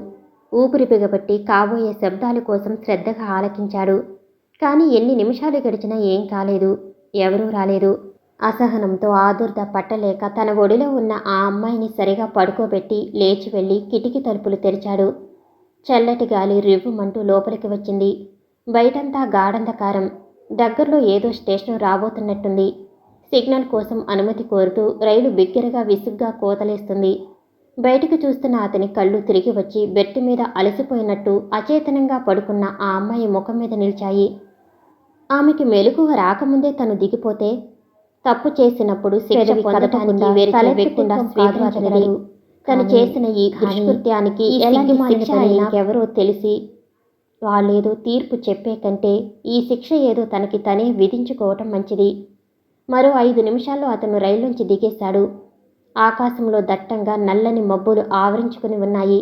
ఊపిరి బిగబట్టి కాబోయే శబ్దాల కోసం శ్రద్ధగా ఆలకించాడు. కానీ ఎన్ని నిమిషాలు గడిచినా ఏం కాలేదు. ఎవరూ రాలేదు. అసహనంతో ఆదుర్ద పట్టలేక తన ఒడిలో ఉన్న ఆ అమ్మాయిని సరిగా పడుకోబెట్టి లేచి వెళ్ళి కిటికీ తలుపులు తెరిచాడు. చల్లటి గాలి రివ్వుమంటూ లోపలికి వచ్చింది. బయటంతా గాఢంధకారం. దగ్గరలో ఏదో స్టేషన్ రాబోతున్నట్టుంది. సిగ్నల్ కోసం అనుమతి కోరుతూ రైలు బిగ్గరగా విసుగ్గా కోతలేస్తుంది. బయటకు చూస్తున్న అతని కళ్ళు తిరిగి వచ్చి బెర్త్ మీద అలసిపోయినట్టు అచేతనంగా పడుకున్న ఆ అమ్మాయి ముఖం మీద నిలిచాయి. ఆమెకి మెలకువ రాకముందే తను దిగిపోతే తప్పు చేసినప్పుడు శిక్ష పొందటానికి తలెత్తకుండా స్వీకరించగలడు. తను చేసిన ఈ దుష్కృత్యానికి ఎలాంటి శిక్ష అయినా ఎవరో తెలిసి వాళ్ళేదో తీర్పు చెప్పే కంటే ఈ శిక్ష ఏదో తనకి తనే విధించుకోవటం మంచిది. మరో 5 నిమిషాల్లో అతను రైల్లోంచి దిగేశాడు. ఆకాశంలో దట్టంగా నల్లని మబ్బులు ఆవరించుకుని ఉన్నాయి.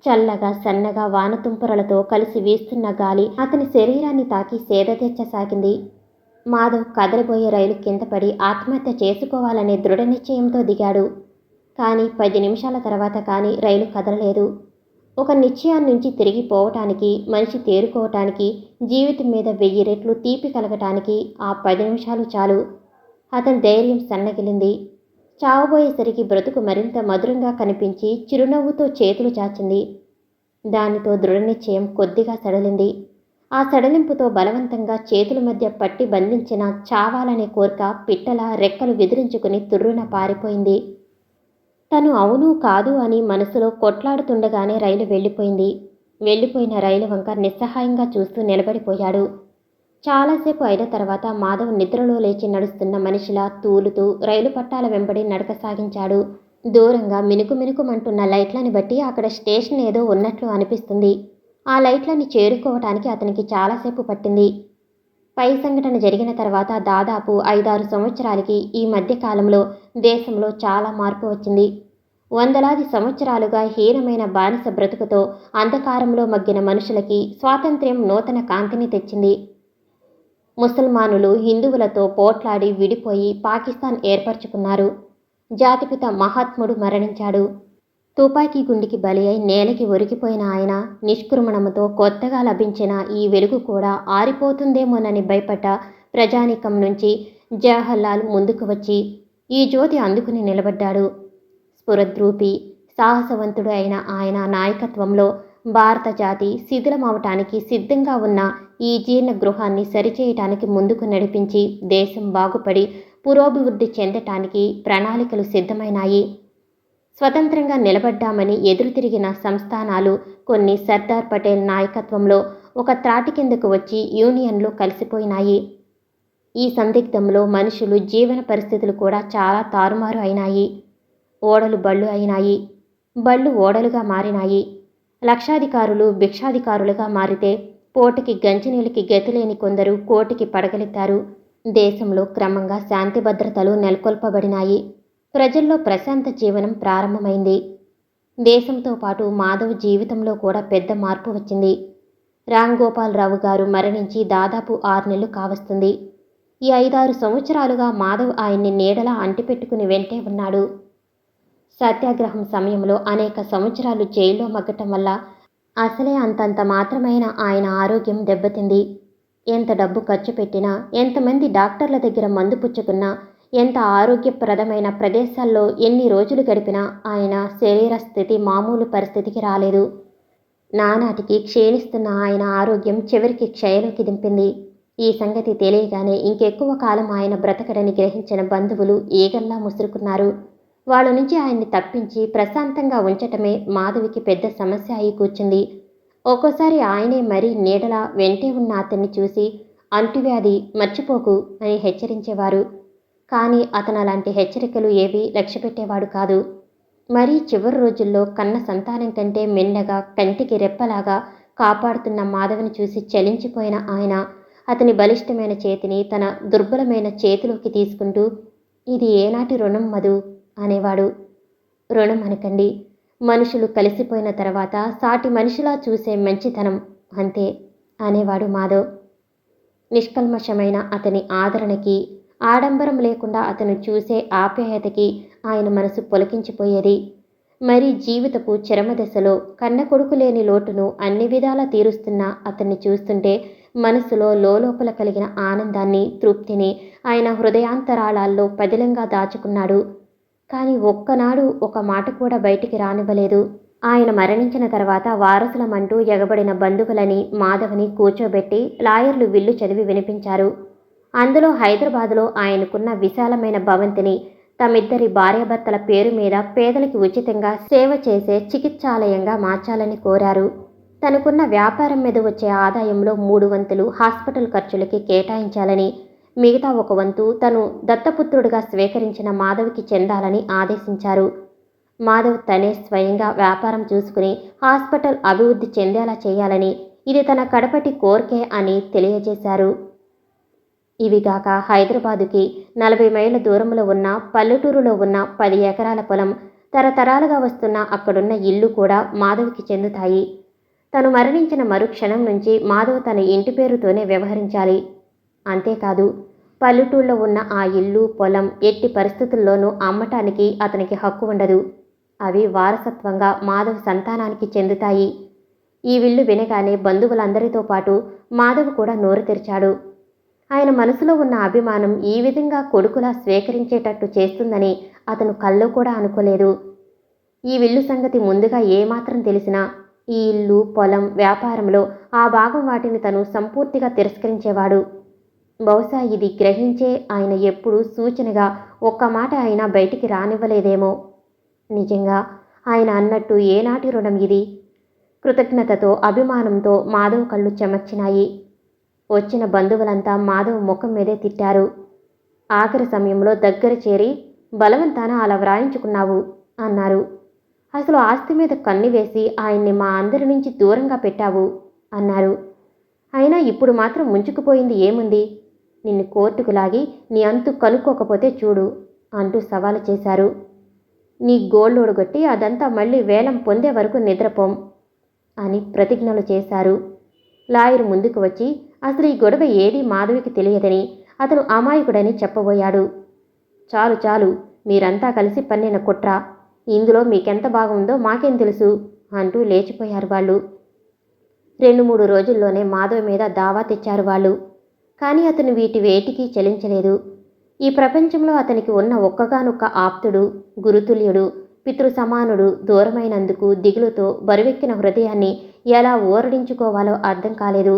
చల్లగా సన్నగా వానతుంపరలతో కలిసి వీస్తున్న గాలి అతని శరీరాన్ని తాకి సేదతీర్చసాగింది. మాధవ్ కదలబోయే రైలు కిందపడి ఆత్మహత్య చేసుకోవాలనే దృఢ నిశ్చయంతో దిగాడు. కానీ 10 నిమిషాల తర్వాత కానీ రైలు కదలలేదు. ఒక నిశ్చయాన్నించి తిరిగి పోవటానికి, మనిషి తేరుకోవటానికి, జీవితం మీద 1000 రెట్లు తీపి కలగటానికి ఆ 10 నిమిషాలు చాలు. అతని ధైర్యం సన్నగిలింది. చావబోయేసరికి బ్రతుకు మరింత మధురంగా కనిపించి చిరునవ్వుతో చేతులు చాచింది. దానితో దృఢనిశ్చయం కొద్దిగా సడలింది. ఆ సడలింపుతో బలవంతంగా చేతుల మధ్య పట్టి బంధించిన చావాలనే కోరిక పిట్టలా రెక్కలు విదిరించుకుని తుర్రున పారిపోయింది. తను అవును కాదు అని మనసులో కొట్లాడుతుండగానే రైలు వెళ్ళిపోయింది. వెళ్ళిపోయిన రైలు వంక నిస్సహాయంగా చూస్తూ నిలబడిపోయాడు. చాలాసేపు అయిన తర్వాత మాధవ్ నిద్రలో లేచి నడుస్తున్న మనిషిలా తూలుతూ రైలు పట్టాల వెంబడి నడక సాగించాడు. దూరంగా మినుకు మినుకుమంటున్న లైట్లని బట్టి అక్కడ స్టేషన్ ఏదో ఉన్నట్లు అనిపిస్తుంది. ఆ లైట్లని చేరుకోవటానికి అతనికి చాలాసేపు పట్టింది. పై సంఘటన జరిగిన తర్వాత దాదాపు 5-6 సంవత్సరాలకి ఈ మధ్యకాలంలో దేశంలో చాలా మార్పు వచ్చింది. వందలాది సంవత్సరాలుగా హీనమైన బానిస బ్రతుకుతో అంధకారంలో మగ్గిన మనుషులకి స్వాతంత్ర్యం నూతన కాంతిని తెచ్చింది. ముసల్మానులు హిందువులతో పోట్లాడి విడిపోయి పాకిస్తాన్ ఏర్పరచుకున్నారు. జాతిపిత మహాత్ముడు మరణించాడు. తుపాకీ గుండికి బలి అయి నేలకి ఒరిగిపోయిన ఆయన నిష్క్రమణముతో కొత్తగా లభించిన ఈ వెలుగు కూడా ఆరిపోతుందేమోనని భయపడ్డ ప్రజానీకం నుంచి జవహర్లాల్ ముందుకు వచ్చి ఈ జ్యోతి అందుకుని నిలబడ్డాడు. స్ఫురద్రూపి, సాహసవంతుడు అయిన ఆయన నాయకత్వంలో భారత జాతి శిథిలమవటానికి సిద్ధంగా ఉన్న ఈ జీర్ణ గృహాన్ని సరిచేయటానికి ముందుకు నడిపించి దేశం బాగుపడి పురోభివృద్ధి చెందటానికి ప్రణాళికలు సిద్ధమైనాయి. స్వతంత్రంగా నిలబడ్డామని ఎదురుతిరిగిన సంస్థానాలు కొన్ని సర్దార్ పటేల్ నాయకత్వంలో ఒక త్రాటి కిందకు వచ్చి యూనియన్లు కలిసిపోయినాయి. ఈ సందిగ్ధంలో మనుషులు జీవన పరిస్థితులు కూడా చాలా తారుమారు అయినాయి. ఓడలు బళ్ళు అయినాయి, బళ్ళు ఓడలుగా మారినాయి. లక్షాధికారులు భిక్షాధికారులుగా మారితే పోటుకి గంజినీళ్ళకి గతిలేని కొందరు కోటికి పడగలెత్తారు. దేశంలో క్రమంగా శాంతి భద్రతలు నెలకొల్పబడినాయి. ప్రజల్లో ప్రశాంత జీవనం ప్రారంభమైంది. దేశంతో పాటు మాధవ్ జీవితంలో కూడా పెద్ద మార్పు వచ్చింది. రామ్ గోపాల్ రావు గారు మరణించి దాదాపు 6 నెలలు కావస్తుంది. ఈ 5-6 సంవత్సరాలుగా మాధవ్ ఆయన్ని నీడలా అంటిపెట్టుకుని వెంటే ఉన్నాడు. సత్యాగ్రహం సమయంలో అనేక సంవత్సరాలు జైల్లో మగ్గటం వల్ల అసలే అంతంత మాత్రమైన ఆయన ఆరోగ్యం దెబ్బతింది. ఎంత డబ్బు ఖర్చు పెట్టినా, ఎంతమంది డాక్టర్ల దగ్గర మందు పుచ్చుకున్నా, ఎంత ఆరోగ్యప్రదమైన ప్రదేశాల్లో ఎన్ని రోజులు గడిపినా ఆయన శరీర స్థితి మామూలు పరిస్థితికి రాలేదు. నానాటికి క్షీణిస్తున్న ఆయన ఆరోగ్యం చివరికి క్షయలోకి దింపింది. ఈ సంగతి తెలియగానే ఇంకెక్కువ కాలం ఆయన బ్రతకడని గ్రహించిన బంధువులు ఈగల్లా ముసురుకున్నారు. వాళ్ళ నుంచి ఆయన్ని తప్పించి ప్రశాంతంగా ఉంచటమే మాధవికి పెద్ద సమస్య అయి కూర్చుంది. ఒక్కోసారి ఆయనే మరీ నీడలా వెంటే ఉన్న అతన్ని చూసి అంటువ్యాధి, మర్చిపోకు అని హెచ్చరించేవారు. కానీ అతను అలాంటి హెచ్చరికలు ఏవీ లక్ష్యపెట్టేవాడు కాదు. మరీ చివరి రోజుల్లో కన్న సంతానం కంటే మెండగా, కంటికి రెప్పలాగా కాపాడుతున్న మాధవ్ని చూసి చలించిపోయిన ఆయన అతని బలిష్టమైన చేతిని తన దుర్బలమైన చేతిలోకి తీసుకుంటూ, ఇది ఏనాటి రుణం మధు అనేవాడు. రుణం అనకండి, మనుషులు కలిసిపోయిన తర్వాత సాటి మనిషిలా చూసే మంచితనం అంతే అనేవాడు మాధవ్. నిష్కల్మషమైన అతని ఆదరణకి, ఆడంబరం లేకుండా అతను చూసే ఆప్యాయతకి ఆయన మనసు పులకించిపోయేది. మరి జీవితపు చరమదశలో కన్న కొడుకు లేని లోటును అన్ని విధాలా తీరుస్తున్న అతన్ని చూస్తుంటే మనసులో లోలోపల కలిగిన ఆనందాన్ని, తృప్తిని ఆయన హృదయాంతరాళాల్లో పదిలంగా దాచుకున్నాడు. కానీ ఒక్కనాడు ఒక మాట కూడా బయటికి రానివ్వలేదు. ఆయన మరణించిన తర్వాత వారసులమంటూ ఎగబడిన బంధువులని మాధవ్ని కూర్చోబెట్టి లాయర్లు విల్లు చదివి వినిపించారు. అందులో హైదరాబాదులో ఆయనకున్న విశాలమైన భవంతిని తమిద్దరి భార్యాభర్తల పేరు మీద పేదలకి ఉచితంగా సేవ చేసే చికిత్సాలయంగా మార్చాలని కోరారు. తనకున్న వ్యాపారం మీద వచ్చే ఆదాయంలో 3 వంతులు హాస్పిటల్ ఖర్చులకి కేటాయించాలని, మిగతా 1 వంతు తను దత్తపుత్రుడిగా స్వీకరించిన మాధవ్కి చెందాలని ఆదేశించారు. మాధవ్ తనే స్వయంగా వ్యాపారం చూసుకుని హాస్పిటల్ అభివృద్ధి చెందేలా చేయాలని, ఇది తన కడపటి కోరికే అని తెలియజేశారు. ఇవిగాక హైదరాబాదుకి 40 మైళ్ళ దూరంలో ఉన్న పల్లెటూరులో ఉన్న 10 ఎకరాల పొలం, తరతరాలుగా వస్తున్న అక్కడున్న ఇల్లు కూడా మాధవ్కి చెందుతాయి. తను మరణించిన మరుక్షణం నుంచి మాధవ్ తన ఇంటి పేరుతోనే వ్యవహరించాలి. అంతేకాదు, పల్లెటూళ్ళలో ఉన్న ఆ ఇల్లు, పొలం ఎట్టి పరిస్థితుల్లోనూ అమ్మటానికి అతనికి హక్కు ఉండదు. అవి వారసత్వంగా మాధవ్ సంతానానికి చెందుతాయి. ఈ విల్లు వినగానే బంధువులందరితో పాటు మాధవ్ కూడా నోరు తెరిచాడు. ఆయన మనసులో ఉన్న అభిమానం ఈ విధంగా కొడుకులా స్వీకరించేటట్టు చేస్తుందని అతను కల్లో కూడా అనుకోలేదు. ఈ విల్లు సంగతి ముందుగా ఏమాత్రం తెలిసినా ఈ ఇల్లు, పొలం, వ్యాపారంలో ఆ భాగం వాటిని తను సంపూర్తిగా తిరస్కరించేవాడు. బహుశా ఇది గ్రహించే ఆయన ఎప్పుడూ సూచనగా ఒక్క మాట అయినా బయటికి రానివ్వలేదేమో. నిజంగా ఆయన అన్నట్టు ఏనాటి రుణం ఇది? కృతజ్ఞతతో, అభిమానంతో మాధవ్ కళ్ళు చెమర్చినాయి. వచ్చిన బంధువులంతా మాధవ్ ముఖం మీదే తిట్టారు. ఆఖరి సమయంలో దగ్గర చేరి, బలవంతాన అలా వ్రాయించుకున్నావు అన్నారు. అసలు ఆస్తి మీద కన్ను వేసి ఆయన్ని మా అందరి నుంచి దూరంగా పెట్టావు అన్నారు. అయినా ఇప్పుడు మాత్రం ముంచుకుపోయింది ఏముంది? నిన్ను కోర్టుకు లాగి నీ అంతు కనుక్కోకపోతే చూడు అంటూ సవాలు చేశారు. నీ గోల్డ్ ఒడగొట్టి అదంతా మళ్ళీ వేలం పొందే వరకు నిద్రపోం అని ప్రతిజ్ఞలు చేశారు. లాయర్ ముందుకు వచ్చి అసలు ఈ గొడవ ఏదీ మాధవికి తెలియదని, అతను అమాయకుడని చెప్పబోయాడు. చాలు చాలు, మీరంతా కలిసి పన్నిన కుట్ర. ఇందులో మీకెంత బాగుందో మాకేం తెలుసు అంటూ లేచిపోయారు వాళ్ళు. 2-3 రోజుల్లోనే మాధవ్ మీద దావా తెచ్చారు వాళ్ళు. కానీ అతను వీటి వేటికి చలించలేదు. ఈ ప్రపంచంలో అతనికి ఉన్న ఒక్కగానొక్క ఆప్తుడు, గురుతుల్యుడు, పితృ సమానుడు దూరమైనందుకు దిగులుతో బరువెక్కిన హృదయాన్ని ఎలా ఊరడించుకోవాలో అర్థం కాలేదు.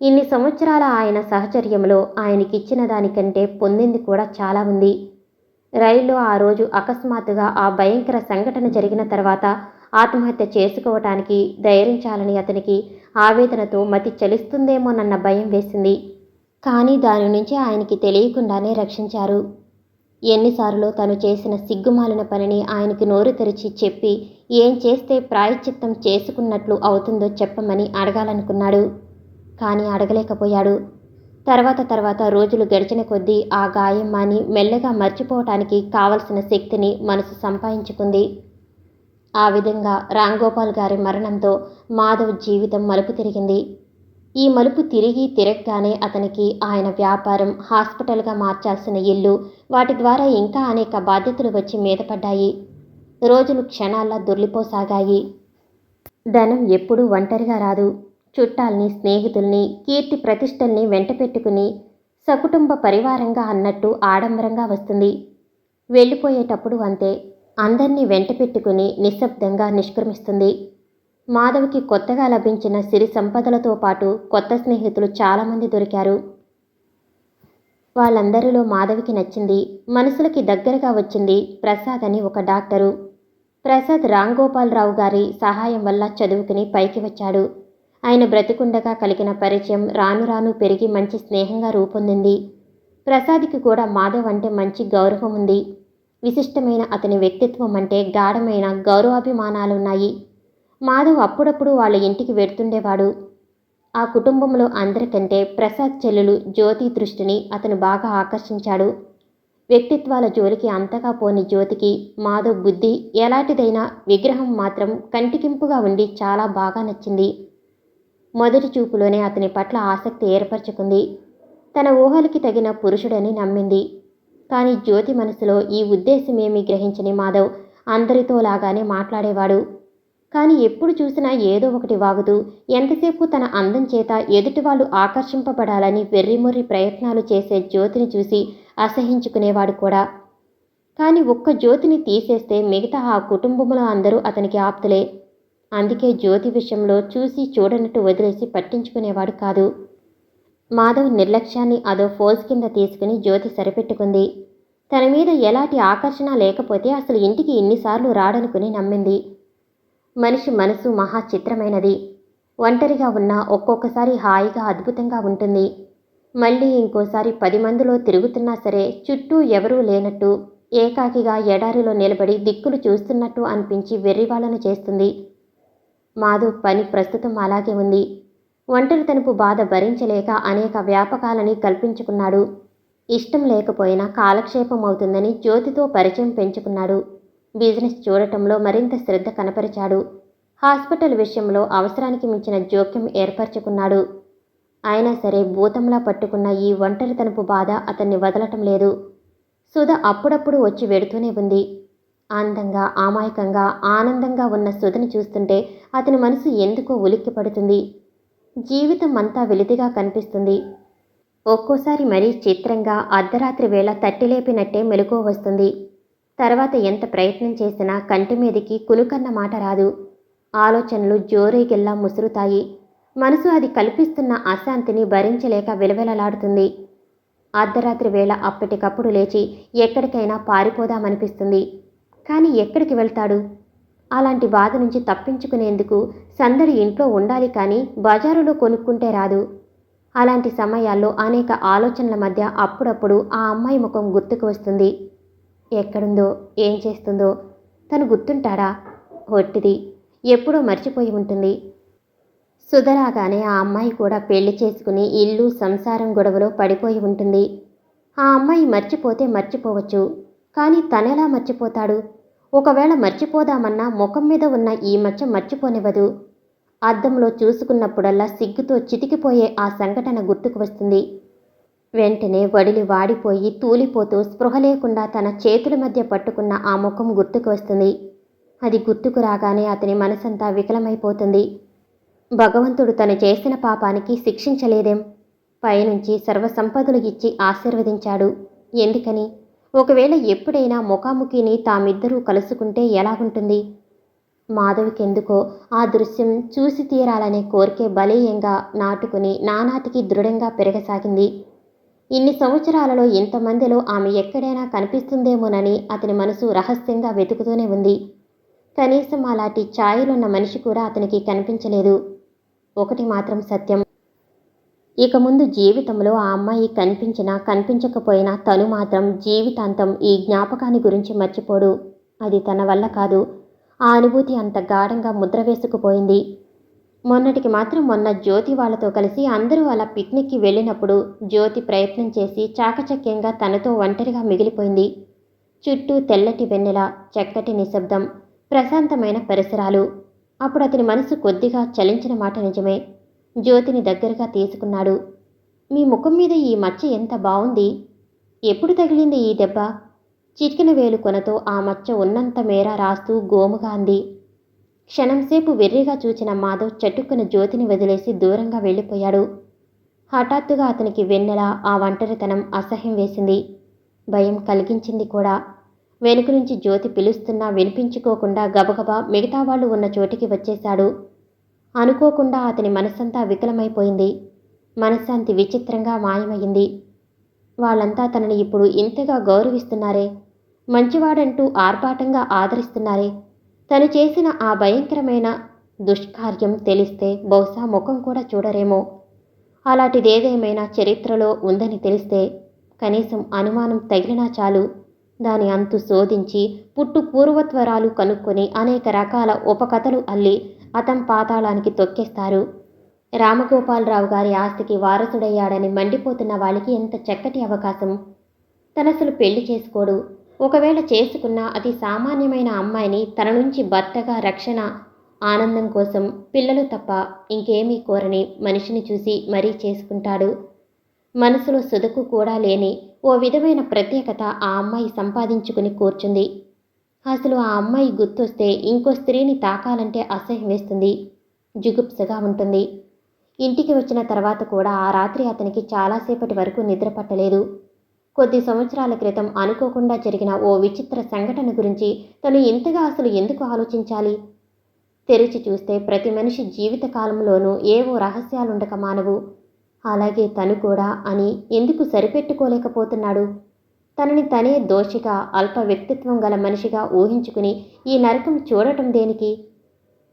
ఇన్ని సంవత్సరాల ఆయన సహచర్యంలో ఆయనకిచ్చిన దానికంటే పొందింది కూడా చాలా ఉంది. రైల్లో ఆ రోజు అకస్మాత్తుగా ఆ భయంకర సంఘటన జరిగిన తర్వాత ఆత్మహత్య చేసుకోవటానికి ధైర్యించాలని అతనికి ఆవేదనతో మతి చలిస్తుందేమోనన్న భయం వేసింది. కానీ దాని నుంచి ఆయనకి తెలియకుండానే రక్షించారు. ఎన్నిసార్లు తను చేసిన సిగ్గుమాలిన పనిని ఆయనకి నోరు తెరిచి చెప్పి ఏం చేస్తే ప్రాయశ్చిత్తం చేసుకున్నట్లు అవుతుందో చెప్పమని అడగాలనుకున్నాడు. కానీ అడగలేకపోయాడు. తర్వాత రోజులు గడిచిన కొద్దీ ఆ గాయం మాని మెల్లగా మర్చిపోవటానికి కావలసిన శక్తిని మనసు సంపాదించుకుంది. ఆ విధంగా రాంగోపాల్ గారి మరణంతో మాధవ్ జీవితం మలుపు తిరిగింది. ఈ మలుపు తిరగగానే అతనికి ఆయన వ్యాపారం, హాస్పిటల్గా మార్చాల్సిన ఇల్లు, వాటి ద్వారా ఇంకా అనేక బాధ్యతలు వచ్చి మీదపడ్డాయి. రోజులు క్షణాల్లో దొర్లిపోసాగాయి. ధనం ఎప్పుడూ ఒంటరిగా రాదు. చుట్టాల్ని, స్నేహితుల్ని, కీర్తి ప్రతిష్టల్ని వెంట పెట్టుకుని సకుటుంబ పరివారంగా అన్నట్టు ఆడంబరంగా వస్తుంది. వెళ్ళిపోయేటప్పుడు అంతే, అందర్నీ వెంట పెట్టుకుని నిశ్శబ్దంగా నిష్క్రమిస్తుంది. మాధవ్కి కొత్తగా లభించిన సిరి సంపదలతో పాటు కొత్త స్నేహితులు చాలామంది దొరికారు. వాళ్ళందరిలో మాధవికి నచ్చింది, మనసులకి దగ్గరగా వచ్చింది ప్రసాద్ అని ఒక డాక్టరు. ప్రసాద్ రాంగోపాలరావు గారి సహాయం వల్ల చదువుకుని పైకి వచ్చాడు. ఆయన బ్రతికుండగా కలిగిన పరిచయం రాను రాను పెరిగి మంచి స్నేహంగా రూపొందింది. ప్రసాద్కి కూడా మాధవ్ అంటే మంచి గౌరవం ఉంది. విశిష్టమైన అతని వ్యక్తిత్వం అంటే గాఢమైన గౌరవాభిమానాలున్నాయి. మాధవ్ అప్పుడప్పుడు వాళ్ళ ఇంటికి వెడుతుండేవాడు. ఆ కుటుంబంలో అందరికంటే ప్రసాద్ చెల్లెలు జ్యోతి దృష్టిని అతను బాగా ఆకర్షించాడు. వ్యక్తిత్వాల జోలికి అంతగా పోని జ్యోతికి మాధవ్ బుద్ధి ఎలాంటిదైనా విగ్రహం మాత్రం కంటికింపుగా ఉండి చాలా బాగా నచ్చింది. మొదటి చూపులోనే అతని పట్ల ఆసక్తి ఏర్పరచుకుంది. తన ఊహలకి తగిన పురుషుడని నమ్మింది. కానీ జ్యోతి మనసులో ఈ ఉద్దేశమేమీ గ్రహించని మాధవ్ అందరితోలాగానే మాట్లాడేవాడు. కానీ ఎప్పుడు చూసినా ఏదో ఒకటి వాగుతూ ఎంతసేపు తన అందం చేత ఎదుటివాళ్ళు ఆకర్షింపబడాలని వెర్రిమొర్రి ప్రయత్నాలు చేసే జ్యోతిని చూసి అసహించుకునేవాడు కూడా. కానీ ఒక్క జ్యోతిని తీసేస్తే మిగతా ఆ కుటుంబంలో అందరూ అతనికి ఆప్తులే. అందుకే జ్యోతి విషయంలో చూసి చూడనట్టు వదిలేసి పట్టించుకునేవాడు కాదు. మాధవ్ నిర్లక్ష్యాన్ని అదో ఫోజ్ కింద తీసుకుని జ్యోతి సరిపెట్టుకుంది. తన మీద ఎలాంటి ఆకర్షణ లేకపోతే అసలు ఇంటికి ఇన్నిసార్లు రాడనుకుని నమ్మింది. మనిషి మనసు మహా చిత్రమైనది. ఒంటరిగా ఉన్నా ఒక్కొక్కసారి హాయిగా అద్భుతంగా ఉంటుంది. మళ్ళీ ఇంకోసారి 10 మందిలో తిరుగుతున్నా సరే చుట్టూ ఎవరూ లేనట్టు ఏకాకిగా ఎడారిలో నిలబడి దిక్కులు చూస్తున్నట్టు అనిపించి వెర్రివాళ్లను చేస్తుంది. మాధవ్ పని ప్రస్తుతం అలాగే ఉంది. ఒంటరితనపు బాధ భరించలేక అనేక వ్యాపకాలని కల్పించుకున్నాడు. ఇష్టం లేకపోయినా కాలక్షేపం అవుతుందని జ్యోతితో పరిచయం పెంచుకున్నాడు. బిజినెస్ చూడటంలో మరింత శ్రద్ధ కనపరిచాడు. హాస్పిటల్ విషయంలో అవసరానికి మించిన జోక్యం ఏర్పరచుకున్నాడు. అయినా సరే భూతంలా పట్టుకున్న ఈ ఒంటరితనపు బాధ అతన్ని వదలటం లేదు. సుధ అప్పుడప్పుడు వచ్చి వెడుతూనే ఉంది. అందంగా, అమాయకంగా, ఆనందంగా ఉన్న సుధని చూస్తుంటే అతని మనసు ఎందుకో ఉలిక్కి పడుతుంది. జీవితం అంతా వెలితిగా కనిపిస్తుంది. ఒక్కోసారి మరీ చిత్రంగా అర్ధరాత్రి వేళ తట్టిలేపినట్టే మెలకువ వస్తుంది. తర్వాత ఎంత ప్రయత్నం చేసినా కంటి మీదికి కునుకన్న మాట రాదు. ఆలోచనలు జోరీగిల్లా ముసురుతాయి. మనసు అది కల్పిస్తున్న అశాంతిని భరించలేక విలవిలలాడుతుంది. అర్ధరాత్రి వేళ అప్పటికప్పుడు లేచి ఎక్కడికైనా పారిపోదామనిపిస్తుంది. కానీ ఎక్కడికి వెళ్తాడు? అలాంటి బాధ నుంచి తప్పించుకునేందుకు సందడి ఇంట్లో ఉండాలి, కానీ బజారులో కొనుక్కుంటే రాదు. అలాంటి సమయాల్లో అనేక ఆలోచనల మధ్య అప్పుడప్పుడు ఆ అమ్మాయి ముఖం గుర్తుకు వస్తుంది. ఎక్కడుందో, ఏం చేస్తుందో? తను గుర్తుంటాడా? ఒట్టిది, ఎప్పుడో మర్చిపోయి ఉంటుంది. సుధలాగానే ఆ అమ్మాయి కూడా పెళ్లి చేసుకుని ఇల్లు సంసారం గొడవలో పడిపోయి ఉంటుంది. ఆ అమ్మాయి మర్చిపోతే మర్చిపోవచ్చు, కానీ తనెలా మర్చిపోతాడు? ఒకవేళ మర్చిపోదామన్నా ముఖం మీద ఉన్న ఈ మచ్చ మర్చిపోనివ్వదు. అద్దంలో చూసుకున్నప్పుడల్లా సిగ్గుతో చితికిపోయే ఆ సంఘటన గుర్తుకు వస్తుంది. వెంటనే వడిలి వాడిపోయి తూలిపోతూ స్పృహ లేకుండా తన చేతుల మధ్య పట్టుకున్న ఆ ముఖం గుర్తుకు వస్తుంది. అది గుర్తుకు రాగానే అతని మనసంతా వికలమైపోతుంది. భగవంతుడు తను చేసిన పాపానికి శిక్షించలేదేం? పైనుంచి సర్వసంపదలు ఇచ్చి ఆశీర్వదించాడు. ఎందుకని? ఒకవేళ ఎప్పుడైనా ముఖాముఖిని తామిద్దరూ కలుసుకుంటే ఎలాగుంటుంది? మాధవికెందుకో ఆ దృశ్యం చూసి తీరాలనే కోరికే బలీయంగా నాటుకుని నానాటికి దృఢంగా పెరగసాగింది. ఇన్ని సంవత్సరాలలో ఇంతమందిలో ఆమె ఎక్కడైనా కనిపిస్తుందేమోనని అతని మనసు రహస్యంగా వెతుకుతూనే ఉంది. కనీసం అలాంటి ఛాయలున్న మనిషి కూడా అతనికి కనిపించలేదు. ఒకటి మాత్రం సత్యం, ఇక ముందు జీవితంలో ఆ అమ్మాయి కనిపించినా కనిపించకపోయినా తను మాత్రం జీవితాంతం ఈ జ్ఞాపకాన్ని గురించి మర్చిపోడు. అది తన వల్ల కాదు. ఆ అనుభూతి అంత గాఢంగా ముద్ర వేసుకుపోయింది. మొన్నటికి మాత్రం మొన్న జ్యోతి వాళ్లతో కలిసి అందరూ అలా పిక్నిక్కి వెళ్ళినప్పుడు జ్యోతి ప్రయత్నం చేసి చాకచక్యంగా తనతో ఒంటరిగా మిగిలిపోయింది. చుట్టూ తెల్లటి వెన్నెల, చక్కటి నిశ్శబ్దం, ప్రశాంతమైన పరిసరాలు. అప్పుడు అతని మనసు కొద్దిగా చలించిన మాట నిజమే. జ్యోతిని దగ్గరగా తీసుకున్నాడు. మీ ముఖం మీద ఈ మచ్చ ఎంత బావుంది. ఎప్పుడు తగిలింది ఈ దెబ్బ? చిటికెన వేలు కొనతో ఆ మచ్చ ఉన్నంత మేర రాస్తూ గోముగా అంది. క్షణంసేపు వెర్రిగా చూచిన మాధవ్ చటుక్కున జ్యోతిని వదిలేసి దూరంగా వెళ్ళిపోయాడు. హఠాత్తుగా అతనికి వెన్నెల ఆ ఒంటరితనం అసహ్యం వేసింది. భయం కలిగించింది కూడా. వెనుక నుంచి జ్యోతి పిలుస్తున్నా వినిపించుకోకుండా గబగబా మిగతా వాళ్ళు ఉన్న చోటికి వచ్చేశాడు. అనుకోకుండా అతని మనస్సంతా వికలమైపోయింది. మనశ్శాంతి విచిత్రంగా మాయమైంది. వాళ్ళంతా తనని ఇప్పుడు ఇంతగా గౌరవిస్తున్నారే, మంచివాడంటూ ఆర్భాటంగా ఆదరిస్తున్నారే, తను చేసిన ఆ భయంకరమైన దుష్కార్యం తెలిస్తే బహుశా ముఖం కూడా చూడరేమో. అలాంటిదేదేమైనా చరిత్రలో ఉందని తెలిస్తే కనీసం అనుమానం తగిలినా చాలు, దాని అంతు శోధించి పుట్టు పూర్వత్వరాలు కనుక్కొని అనేక రకాల ఉపకథలు అల్లి అతం పాతాళానికి తొక్కేస్తారు. రామగోపాలరావు గారి ఆస్తికి వారసుడయ్యాడని మండిపోతున్న వాళ్ళకి ఎంత చక్కటి అవకాశం. తనసలు పెళ్లి చేసుకోడు. ఒకవేళ చేసుకున్నా అతి సామాన్యమైన అమ్మాయిని తన నుంచి భర్తగా రక్షణ, ఆనందం కోసం పిల్లలు తప్ప ఇంకేమీ కోరని మనిషిని చూసి మరీ చేసుకుంటాడు. మనసులో సుదకు కూడా లేని ఓ విధమైన ప్రత్యేకత ఆ అమ్మాయి సంపాదించుకుని కూర్చుంది. అసలు ఆ అమ్మాయి గుర్తొస్తే ఇంకో స్త్రీని తాకాలంటే అసహ్యం వేస్తుంది, జుగుప్సగా ఉంటుంది. ఇంటికి వచ్చిన తర్వాత కూడా ఆ రాత్రి అతనికి చాలాసేపటి వరకు నిద్ర పట్టలేదు. కొద్ది సంవత్సరాల క్రితం అనుకోకుండా జరిగిన ఓ విచిత్ర సంఘటన గురించి తను ఇంతగా అసలు ఎందుకు ఆలోచించాలి? తెరిచి చూస్తే ప్రతి మనిషి జీవితకాలంలోనూ ఏవో రహస్యాలుండక మానవు. అలాగే తను కూడా అని ఎందుకు సరిపెట్టుకోలేకపోతున్నాడు? తనని తనే దోషిగా, అల్ప వ్యక్తిత్వం గల మనిషిగా ఊహించుకుని ఈ నరకం చూడటం దేనికి?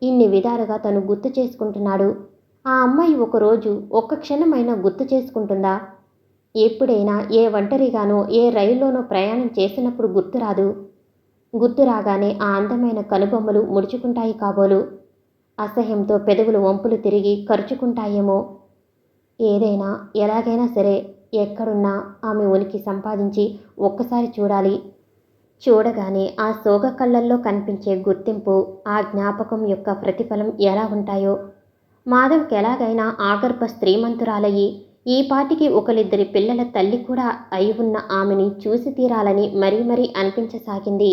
ఇన్ని విధాలుగా తను గుర్తు చేసుకుంటున్నాడు. ఆ అమ్మాయి ఒకరోజు ఒక్క క్షణమైనా గుర్తు చేసుకుంటుందా? ఎప్పుడైనా ఏ ఒంటరిగానో ఏ రైల్లోనో ప్రయాణం చేసినప్పుడు గుర్తురాదు. గుర్తు రాగానే ఆ అందమైన కనుబొమ్మలు ముడుచుకుంటాయి కాబోలు. అసహ్యంతో పెదవులు వంపులు తిరిగి ఖర్చుకుంటాయేమో. ఏదైనా ఎలాగైనా సరే ఎక్కడున్నా ఆమె ఉనికి సంపాదించి ఒక్కసారి చూడాలి. చూడగానే ఆ సోగ కళ్ళల్లో కనిపించే గుర్తింపు, ఆ జ్ఞాపకం యొక్క ప్రతిఫలం ఎలా ఉంటాయో. మాధవ్కి ఎలాగైనా ఆగర్భ శ్రీమంతురాలయ్యి ఈ పాటికి ఒకరిద్దరి పిల్లల తల్లి కూడా అయి ఉన్న ఆమెని చూసి తీరాలని మరీ మరీ అనిపించసాగింది.